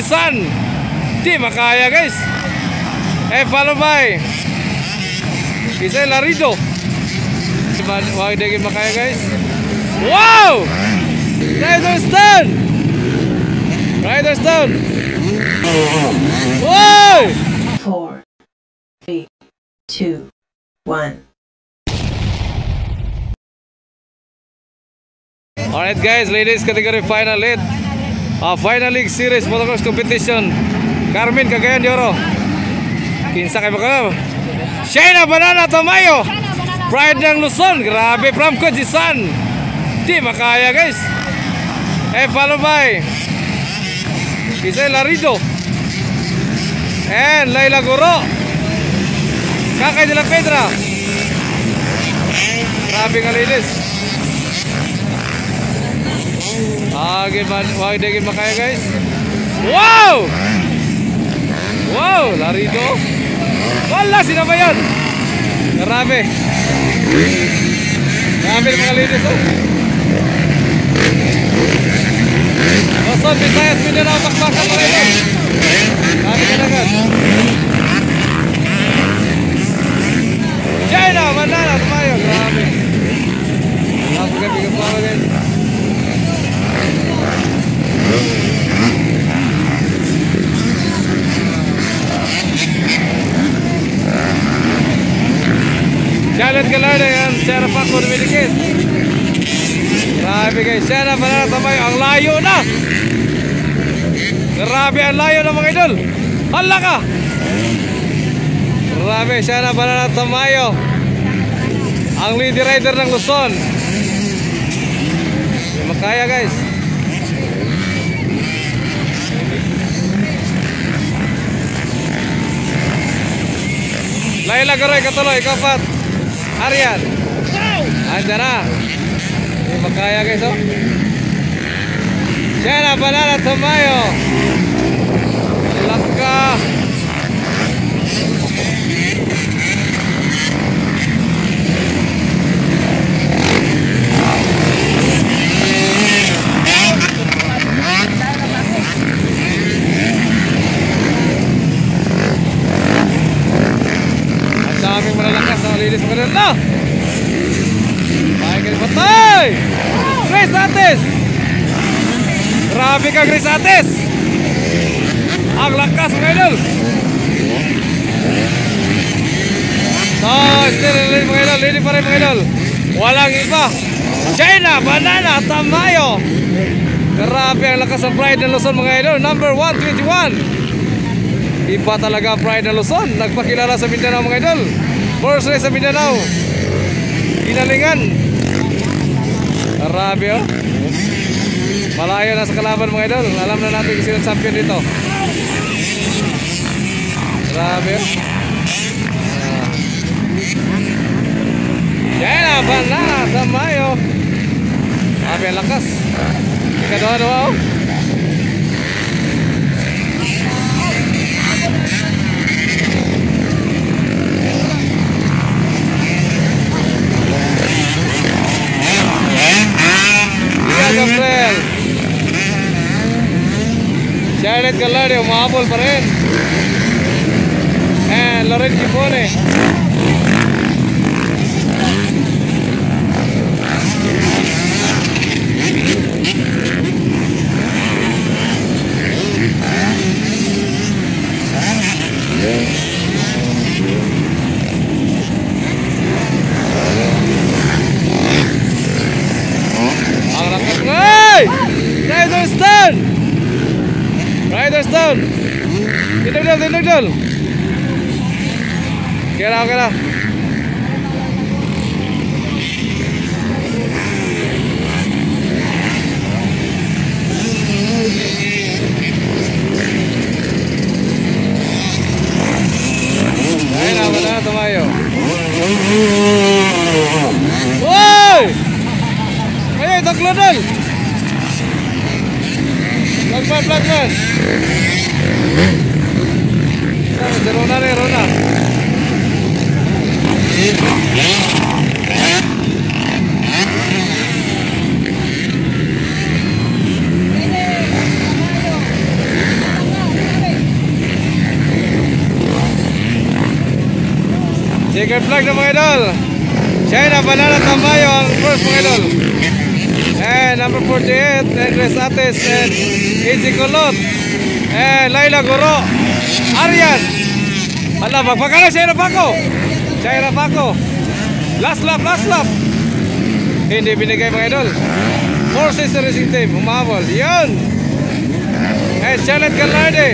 Jisan. Di makaya guys. Follow by Isay Larido. Wag di makaya guys. Wow! Rider Stone. Wow! 4, 3, 2, 1. Alright guys, ladies category final lead. Final league series motocross competition. Carmen Cagayan de Oro. Kinsa kayo mga Shaina Banana Tamayo. Pride ng Luzon. Grabe, Pramco Jisan. Di makaya guys. Follow by Isay Larido and Laila Goro. Kakay de la Pedra. Grabe nga ladies. Wag daging makaya guys. Wow! Wow, Larido. Wala, sino ba yan? Grabe. Grabe mga ladies. Luzon, Visayas, Mindanao, Bakbakan mga ito. Grabe ka nagan. China, Manana, Tumayo. Grabe. Napagabigay pa guys. Charlotte Gallardo yan, Sarah Paco dumidikit. Grabe guys, Sarah Banana Tamayo, ang layo na. Grabe ang layo ng mga idol. Hala ka. Grabe, Sarah Banana Tamayo, ang lead rider ng Luzon. Hindi makaya guys. Laila Garoy katuloy, kapat Arian. Andyan na. Hindi makaya guys oh. Siya Banana Tamayo. Laka. Daming malalakas na lilis pa rin na. Michael Patay. Grace Ates. Grabe ka Grace Ates. Ang lakas mga idol. Still mga idol. Lili pa rin mga idol. Walang iba. China Banana Tamayo. Grabe ang lakas ng Pride ng Luzon mga idol. Number 121. Iba talaga Pride ng Luzon. Nagpakilala sa Mindanao mga idol. First race sa Mindanao. Ginalingan. Grabe oh. Malayo na sa kalaban mga idol. Alam na natin kung sino champion dito. Grabe oh. Yan na Banana Tamayo. Grabe ang lakas. Ikaduha-duha oh. Charlotte Gallardo, umahabol pa rin. And Loren Gipone. Ang rakas ngay! Rider Stone! Rider Stone! Tinagdal! Kira. Ayun na, Banana Tamayo. Woy! Ayun, taklodal! Plagman! Si Rona. Second flag na mga idol. China Banana Tamayo ang first mga idol. And number 48, Andres Ates and Easy Kulot. And Laila Guro. Aryan. Ala, magpagkala China Paco. China Paco. Last lap, last lap. Hindi binigay mga idol. Forces Racing Team, umabol. Yan. And Charlotte Gallarde.